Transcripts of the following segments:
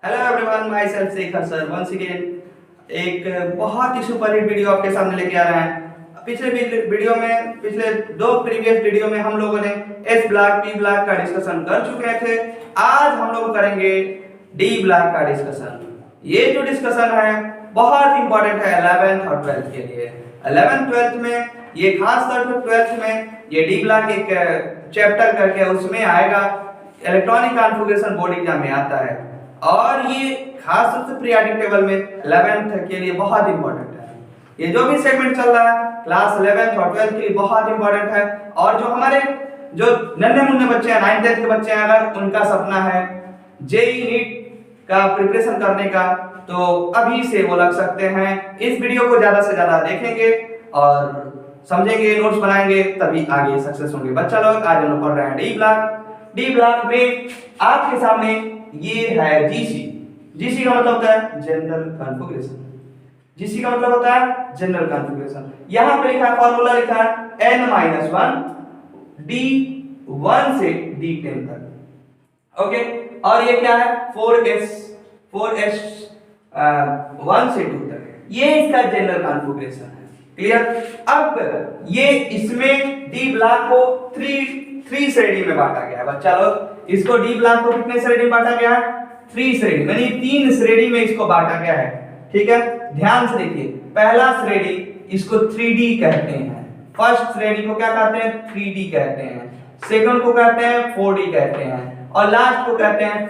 Hello everyone, myself Shekhar sir once again एक बहुत ही super hit video आपके सामने लेके आ रहे हैं। पिछले दो प्रीवियस वीडियो में हम लोगों ने एस ब्लॉक पी ब्लॉक का डिस्कशन कर चुके थे। आज हम लोग करेंगे डी ब्लॉक का डिस्कशन। ये जो डिस्कशन है बहुत इंपॉर्टेंट है 11th और 12th के लिए। 11th 12th में ये खास तौर पर 12th में ये डी ब्लॉक एक चैप्टर करके उसमें आएगा। इलेक्ट्रॉनिक कॉन्फ़िगरेशन बोर्ड एग्जाम में आता है और ये खास रूप से पीरियोडिक टेबल में 11th के लिए बहुत इंपॉर्टेंट है। ये जो भी सेगमेंट चल रहा है क्लास 11th और 12th के लिए बहुत इंपॉर्टेंट है। और जो हमारे जो नन्हे मुन्ने बच्चे हैं 9th 10th के बच्चे हैं, अगर उनका सपना है जेईई नीट का प्रिपरेशन करने का तो अभी से वो लग सकते हैं। इस वीडियो को ज्यादा से ज्यादा देखेंगे और समझेंगे, नोट्स बनाएंगे, तभी आगे सक्सेस होंगे। बच्चा लोग आज हम लोग पढ़ रहे हैं डी ब्लॉक। डी ब्लॉक में आपके सामने ये है जीसी। जीसी का मतलब होता है जनरल कॉन्फ़िगरेशन। जीसी का मतलब होता है जनरल कॉन्फ़िगरेशन। यहां पे लिखा है, फॉर्मूला लिखा है n-1 d1 से d10 तक। ओके, और ये क्या है 4s 1 से 2 तक। ये इसका जनरल कॉन्फ़िगरेशन है। क्लियर। अब ये इसमें डी ब्लॉक को 3 श्रेणी में बांटा गया है। बच्चा लोग इसको डी ब्लॉक को कितने श्रेणी में बांटा गया है? 3 श्रेणी, यानी 3 श्रेणी में इसको बांटा गया है। ठीक है, ध्यान से देखिए। पहला श्रेणी इसको 3D कहते हैं। फर्स्ट श्रेणी को क्या कहते हैं? 3D कहते हैं। सेकंड को कहते हैं 4D कहते हैं और लास्ट को कहते हैं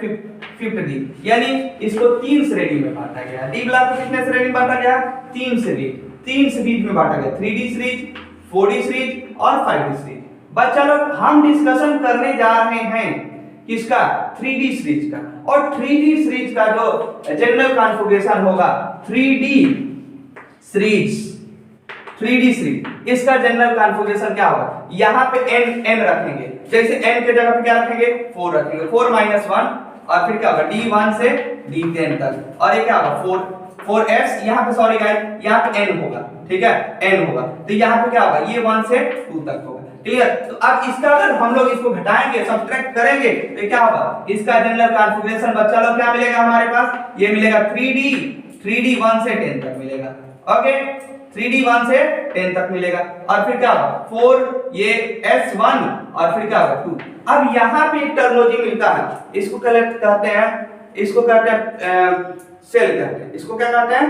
5th D। यानी इसको 3 श्रेणी में बांटा गया है। डी ब्लॉक को कितने श्रेणी में बांटा गया? 3 सीरीज में बांटा गया। 3D सीरीज, 4D सीरीज और 5D सीरीज। बच्चा लोग हम डिस्कशन करने जा रहे हैं किसका? 3D सीरीज का। और 3D सीरीज का जो जनरल कॉन्फ़िगरेशन होगा 3D सीरीज इसका जनरल कॉन्फ़िगरेशन क्या होगा? यहाँ पे n रखेंगे। जैसे n के जगह पे क्या रखेंगे? 4 रखेंगे। 4-1 और फिर क्या होगा? d1 से d10 तक। और ये क्या होगा? 4s। यहाँ पे सॉरी गाइस, यहाँ पे n होगा। ठीक है, n होगा तो यहाँ पे क्या होगा? ये 1 से 2 तक होगा। क्लियर। तो अब इसका अगर हम लोग इसको घटाएंगे, सब्ट्रैक्ट करेंगे तो क्या होगा? इसका जनरल कॉन्फ़िगरेशन बच्चा लोग क्या मिलेगा हमारे पास? ये मिलेगा 3D 1 से 10 तक मिलेगा। ओके, 3D 1 से 10 तक मिलेगा। और फिर क्या होगा? 4 ये S1 और फिर क्या होगा? 2। अब यहाँ पे एक टर्मिनोलॉजी मिलता है, इसको कहते हैं सेल कहते हैं। इसको क्या कहते हैं?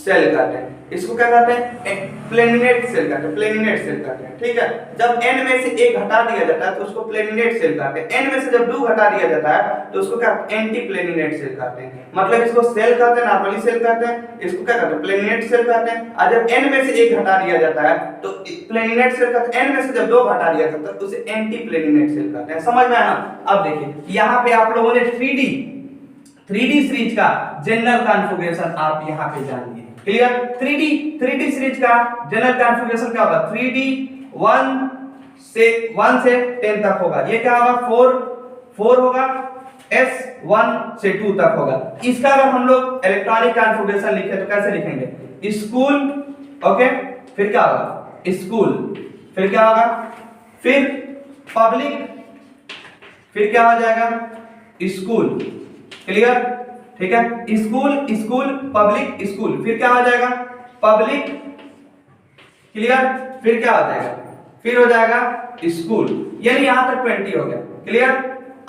सेल कहते हैं। इसको क्या कहते हैं? प्लेनिनेट सेल कहते हैं। प्लेनिनेट सेल कहते हैं। ठीक है, जब n में से 1 घटा दिया जाता है तो उसको प्लेनिनेट सेल कहते हैं। n में से जब 2 घटा दिया जाता है तो उसको क्या? एंटी प्लेनिनेट सेल कहते हैं। मतलब इसको सेल कहते हैं, नॉर्मली सेल कहते हैं। इसको क्या कहते हैं? प्लेनिनेट सेल कहते हैं। और जब n में से 1 घटा दिया जाता है तो प्लेनिनेट सेल कहते हैं। n में से जब 2 घटा दिया जाता है तो उसे एंटी प्लेनिनेट सेल कहते हैं। समझ में आया? अब देखिए यहाँ पे आप लोगों ने 3D सीरीज का जनरल कॉन्फ़िगरेशन आप यहाँ पे जान लिए। क्लियर। 3D सीरीज का जनरल कॉन्फ़िगरेशन क्या होगा? 3D 1 से 10 तक होगा। ये क्या होगा? 4 होगा। S1 से 2 तक होगा। इसका अगर हम लोग इलेक्ट्रॉनिक कॉन्फ़िगरेशन लिखे तो कैसे लिखेंगे? स्कूल। ओके, फिर क्या होगा? स्कूल, फिर क्या होगा? फिर पब्लिक, फिर क्या हो जाएगा? स्कूल। क्लियर। ठीक है, स्कूल पब्लिक स्कूल, फिर क्या हो जाएगा? पब्लिक। क्लियर, फिर क्या हो जाएगा? फिर हो जाएगा स्कूल। यानी यहां तक 20 हो गया। क्लियर।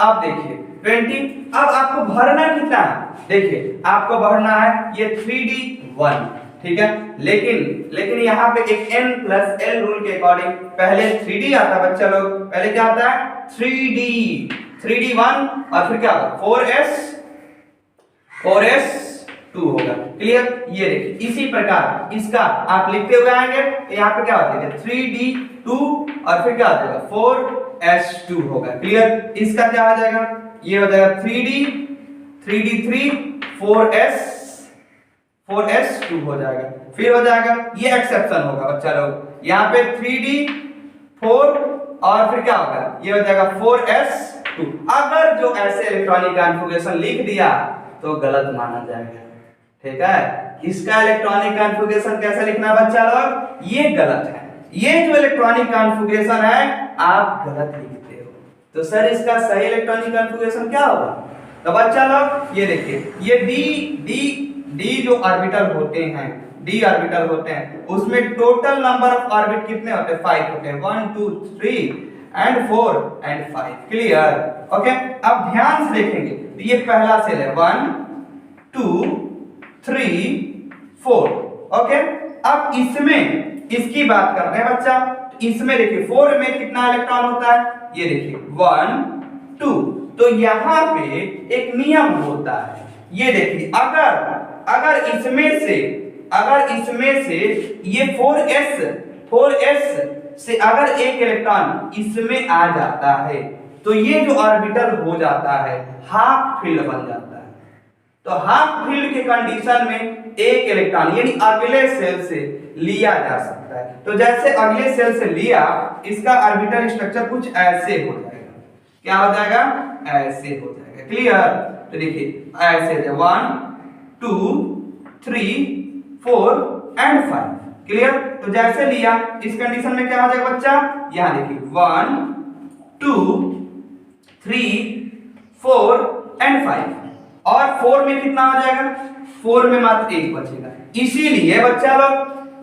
अब देखिए 20। अब आपको भरना कितना है? देखिए आपको भरना है ये 3D1। ठीक है, लेकिन यहाँ पे एक n+l रूल के अकॉर्डिंग पहले 3D आता है। बच्चा लोग पहले क्या आता है? 3D1 और फिर क्या होगा? 4s2 होगा। क्लियर। ये देखिए इसी प्रकार इसका आप लिखते हुए आएंगे तो यहाँ पे क्या होता है? 3D2 और फिर क्या हो जाएगा? 4s2 होगा। क्लियर। इसका क्या हो जाएगा? ये हो जाएगा 3D3 4s2 हो जाएगा। फिर हो जाएगा ये एक्सेप्शन होगा बच्चा लोग, यहाँ पे 3D4 और फिर क्या होगा? ये हो जाएगा 4s2। अगर जो ऐसे इलेक्ट्रॉनिक कॉन्फ़िगरेशन लिख दिया तो गलत माना जाएगा। ठीक है, इसका इलेक्ट्रॉनिक कॉन्फ़िगरेशन कैसे लिखना है बच्चा लोग? ये गलत है। ये जो इलेक्ट्रॉनिक कॉन्फ़िगरेशन है आप गलत लिखते हो। तो सर इसका सही इलेक्ट्रॉनिक कॉन्फ़िगरेशन क्या होगा? तो बच्चा लोग ये देखिए, ये डी जो ऑर्बिटल होते हैं, डी ऑर्बिटल होते हैं, उसमें टोटल नंबर ऑफ ऑर्बिट कितने होते हैं? 5 होते हैं। 1 2 3 एंड 4 एंड 5। क्लियर? ओके, अब ध्यान से देखेंगे तो ये पहला सेल है 1 2 3 4। ओके, अब इसमें इसकी बात करते हैं बच्चा। इसमें देखिए 4 में कितना इलेक्ट्रॉन होता है? ये देखिए 1 2। तो यहां पे एक नियम होता है, ये देखिए, अगर इसमें से ये 4s से अगर एक इलेक्ट्रॉन इसमें आ जाता है तो ये जो ऑर्बिटल हो जाता है हाफ फील्ड बन जाता है। तो हाफ फील्ड के कंडीशन में एक इलेक्ट्रॉन यानी अगले सेल से लिया जा सकता है। तो जैसे अगले सेल से लिया, इसका ऑर्बिटल स्ट्रक्चर कुछ ऐसे हो जाएगा। क्या हो जाएगा? ऐसे हो जाएगा। क्लियर? तो देखिए ऐसे 1 2 3 4 एंड 5। क्लियर? तो जैसे लिया, इस कंडीशन में क्या हो जाएगा बच्चा? यहां देखिए 1 2 3 4 एंड 5। और 4 में कितना हो जाएगा? 4 में मात्र एक बचेगा। इसीलिए बच्चा लोग,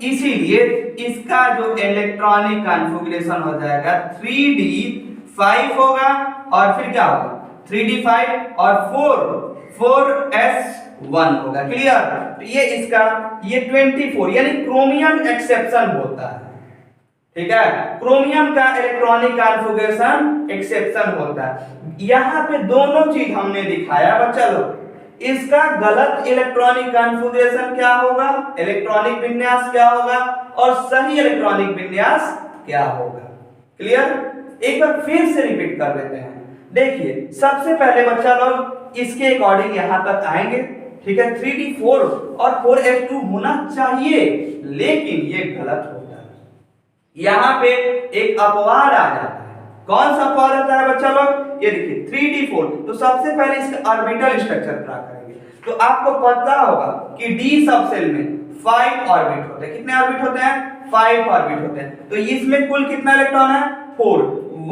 इसीलिए इसका जो इलेक्ट्रॉनिक कॉन्फ़िगरेशन हो जाएगा 3d5 होगा, और फिर क्या होगा? 3d5 और 4s1 होगा। क्लियर? तो ये इसका ये 24 यानी क्रोमियम एक्सेप्शन होता है। ठीक है, क्रोमियम का इलेक्ट्रॉनिक कॉन्फ़िगरेशन एक्सेप्शन होता है। यहां पे दोनों चीज हमने दिखाया बच्चा लोग। इसका गलत इलेक्ट्रॉनिक कॉन्फ़िगरेशन क्या होगा, इलेक्ट्रॉनिक विन्यास क्या होगा, और सही इलेक्ट्रॉनिक विन्यास क्या होगा। क्लियर? एक बार फिर से रिपीट कर लेते हैं। देखिए, सबसे पहले बच्चा लोग इसके अकॉर्डिंग यहां तक आएंगे। ठीक है, 3d4 और 4s2 होना चाहिए, लेकिन ये गलत होता है। यहां पे एक अपवाद आ जाता है। कौन सा अपवाद होता है बच्चा लोग? ये देखिए 3d4। तो सबसे पहले इसका ऑर्बिटल स्ट्रक्चर ड्रा करेंगे। तो आपको पता होगा कि d सब सेल में 5 ऑर्बिट होते हैं। कितने ऑर्बिट होते हैं? 5 ऑर्बिट होते हैं। तो इसमें कुल कितना इलेक्ट्रॉन है? 4।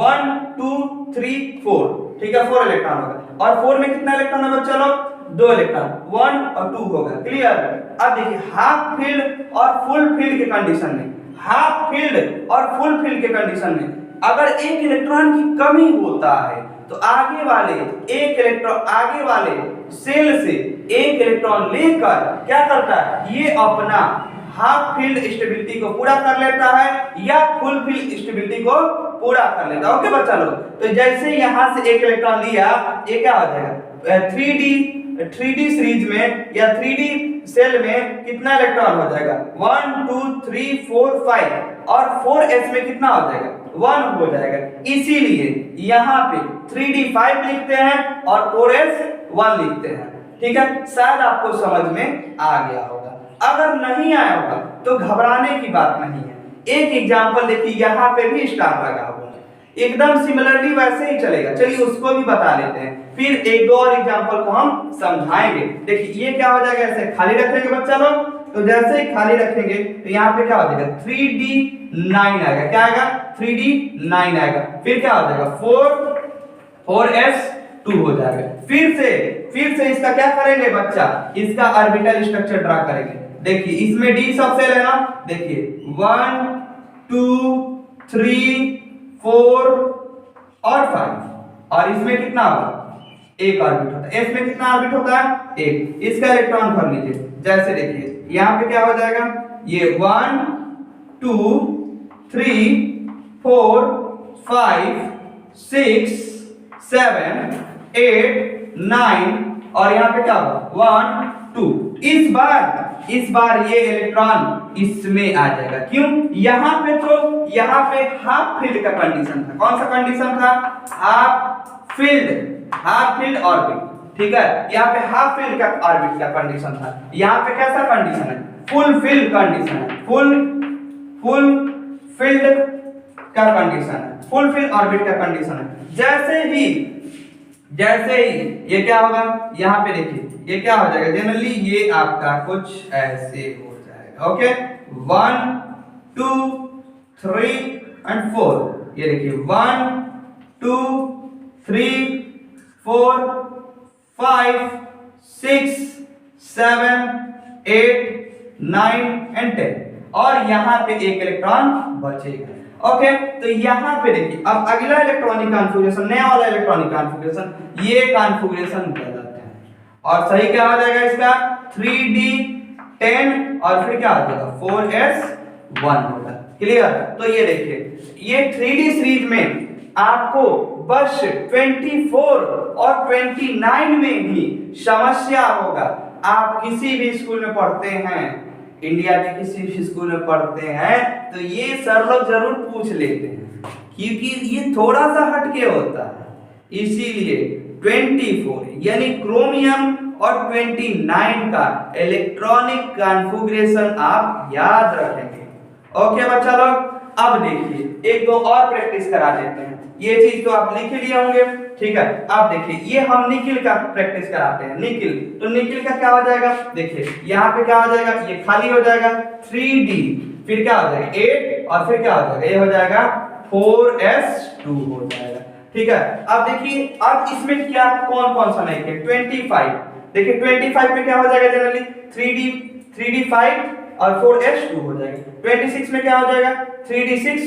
1 2 3 4। ठीक है, 4 इलेक्ट्रॉन होगा। और 4 में कितना इलेक्ट्रॉन है बच्चा लोग? 2 इलेक्ट्रॉन, 1 और 2 होगा। क्लियर? अब देखिए हाफ फील्ड और फुल फील्ड के कंडीशन में, हाफ फील्ड और फुल फील्ड के कंडीशन में अगर एक इलेक्ट्रॉन की कमी होता है तो आगे वाले सेल से एक इलेक्ट्रॉन लेकर क्या करता है? ये अपना हाफ फील्ड स्टेबिलिटी को पूरा कर लेता है या फुल फील्ड स्टेबिलिटी को पूरा कर लेता है। ओके बच्चा लोग, तो जैसे यहां से एक इलेक्ट्रॉन लिया, ये क्या हो जाएगा? 3d सीरीज में या 3d सेल में कितना इलेक्ट्रॉन हो जाएगा? 1 2 3 4 5। और 4s में कितना हो जाएगा? 1 हो जाएगा। इसीलिए यहां पे 3d5 लिखते हैं और 4s1 लिखते हैं। ठीक है, शायद आपको समझ में आ गया होगा। अगर नहीं आया होगा तो घबराने की बात नहीं है। एक एग्जांपल देखिए, यहां पे भी स्टार लगा हुआ है, एकदम सिमिलरली वैसे ही चलेगा। चलिए उसको भी बता लेते हैं, फिर एक दो और एग्जांपल को हम समझाएंगे। देखिए ये क्या हो जाएगा? ऐसे खाली रखेंगे बच्चा लोग। तो जैसे ही खाली रखेंगे तो यहाँ पे क्या हो जाएगा? 3d9 आएगा। क्या आएगा? 3d9 आएगा। फिर क्या हो जाएगा? 4s2 हो जाएगा। फिर से इसका क्या करेंगे बच्चा? इसका ऑर्बिटल स्ट्रक्चर ड्रा करेंगे। देखिए इसमें d सब सेल है ना, देखिए 1 2 3 4 और 5। और इसमें कितना होगा? एक ऑर्बिट होता है। इसमें कितना ऑर्बिट होता है? एक। इसका इलेक्ट्रॉन भर लीजिए। जैसे देखिए यहां पे क्या हो जाएगा? ये 1 2 3 4 5 6 7 8 9 और यहां पे क्या होगा? 1 2। इस बार ये इलेक्ट्रॉन इसमें आ जाएगा। क्यों? यहां पे हाफ फील्ड का कंडीशन था। कौन सा कंडीशन था? Half field orbit. ठीक है, यहाँ पे हाफ फील्ड का ऑर्बिट का कंडीशन था। यहाँ पे कैसा कंडीशन है? फुल फील्ड कंडीशन है। फुल फील्ड का कंडीशन है, फुल फील्ड ऑर्बिट का कंडीशन है। जैसे ही ये क्या होगा? यहाँ पे देखिए ये क्या हो जाएगा? जनरली ये आपका कुछ ऐसे हो जाएगा। Okay, 1 2 3 and 4। ये देखिए 1 2 3 4 5 6 7 8 9 एंड 10 और यहाँ पे एक इलेक्ट्रॉन बचेगा। ओके, तो यहाँ पे देखिए अब अगला इलेक्ट्रॉनिक कॉन्फ़िगरेशन, नया वाला इलेक्ट्रॉनिक कॉन्फ़िगरेशन, ये कॉन्फ़िगरेशन गलत है और सही क्या हो जाएगा इसका 3d10 और फिर क्या हो जाएगा 4s1 होगा। क्लियर? तो ये देखिए ये 3d सीरीज में आपको बस 24 और 29 में ही समस्या होगा। आप किसी भी स्कूल में पढ़ते हैं, इंडिया के किसी भी स्कूल में पढ़ते हैं, तो ये सर लोग जरूर पूछ लेते हैं क्योंकि ये थोड़ा सा हटके होता है। इसीलिए 24 यानी क्रोमियम और 29 का इलेक्ट्रॉनिक कॉन्फ़िगरेशन आप याद रखेंगे। ओके बच्चा लोग, अब देखिए एक दो और प्रैक्टिस करा देते हैं। ये चीज तो आप लिख लिए होंगे, ठीक है। अब देखिए ये हम निकिल का प्रैक्टिस कराते हैं। निकिल, तो निकिल का क्या हो जाएगा, देखिए यहाँ पे क्या हो जाएगा, ये खाली हो जाएगा 3d, फिर क्या हो जाएगा 8 और फिर क्या हो जाएगा, ये हो जाएगा 4s2 हो जाएगा। ठीक है, अब देखिए अब इसमें क्या कौन कौन सा नहीं है 25, देखिए 25 में क्या हो जाएगा जनरली 3d5 और 4s2 हो जाएगा। 26 में क्या हो जाएगा 3d6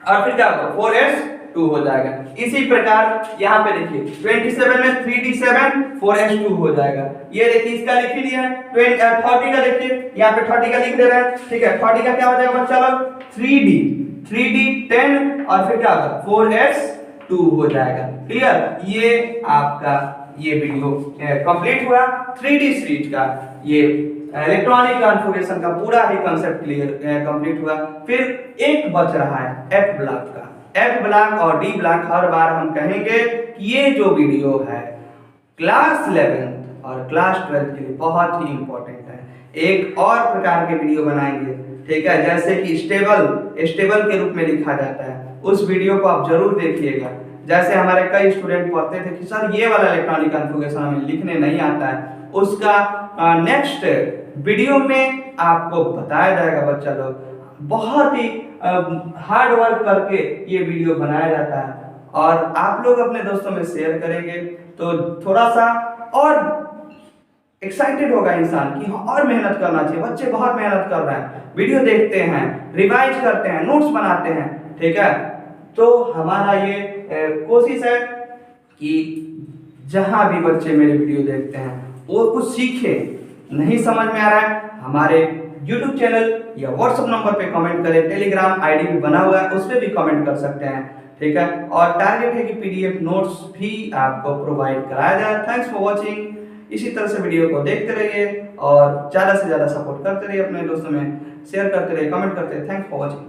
और फिर क्या होगा 4s2 हो जाएगा। इसी प्रकार यहाँ पे देखिए 27 में 3d7 4s2 हो जाएगा। ये देखिए इसका लिख ही दिया है। 30 का देखिए यहाँ पे 30 का लिख दे रहा है, ठीक है। 30 का क्या हो जाएगा बच्चा लोग 3d10 और फिर क्या होगा 4s2 हो जाएगा। क्लियर? ये आपका ये वीडियो कंप्लीट हुआ 3d सीरीज का, ये इलेक्ट्रॉनिक कॉन्फ़िगरेशन का पूरा ही कांसेप्ट क्लियर कंप्लीट हुआ। फिर एक बच रहा है एफ ब्लॉक का। एफ ब्लॉक और डी ब्लॉक हर बार हम कहेंगे कि ये जो वीडियो है क्लास 11th और क्लास 12th के लिए बहुत ही इंपॉर्टेंट है। एक और प्रकार के वीडियो बनाएंगे, ठीक है, जैसे कि स्टेबल के रूप में लिखा जाता है, उस वीडियो को आप जरूर देखिएगा। जैसे हमारे कई स्टूडेंट पढ़ते थे कि सर ये वाला इलेक्ट्रॉनिक कॉन्फ़िगरेशन हमें लिखने नहीं आता है, उसका नेक्स्ट वीडियो में आपको बताया जाएगा। बच्चा लोग बहुत ही हार्ड वर्क करके ये वीडियो बनाया जाता है और आप लोग अपने दोस्तों में शेयर करेंगे तो थोड़ा सा और एक्साइटेड होगा इंसान कि और मेहनत करना चाहिए। बच्चे बहुत मेहनत कर रहे हैं, वीडियो देखते हैं, रिवाइज करते हैं, नोट्स बनाते हैं, ठीक है। तो हमारा ये कोशिश है कि जहां भी बच्चे मेरे वीडियो देखते हैं वो कुछ सीखे। नहीं समझ में आ रहा है, हमारे YouTube चैनल या WhatsApp नंबर पे कमेंट करें, टेलीग्राम आईडी भी बना हुआ है, उस पर भी कमेंट कर सकते हैं, ठीक है। और टारगेट है कि PDF नोट्स भी आपको प्रोवाइड कराया जाए। Thanks for watching. इसी तरह से वीडियो को देखते रहिए और ज़्यादा से ज़्यादा सपोर्ट करते रहिए, अपने दोस्तों में शेयर करते रहिए, कमेंट करते रहिए। Thanks for watching.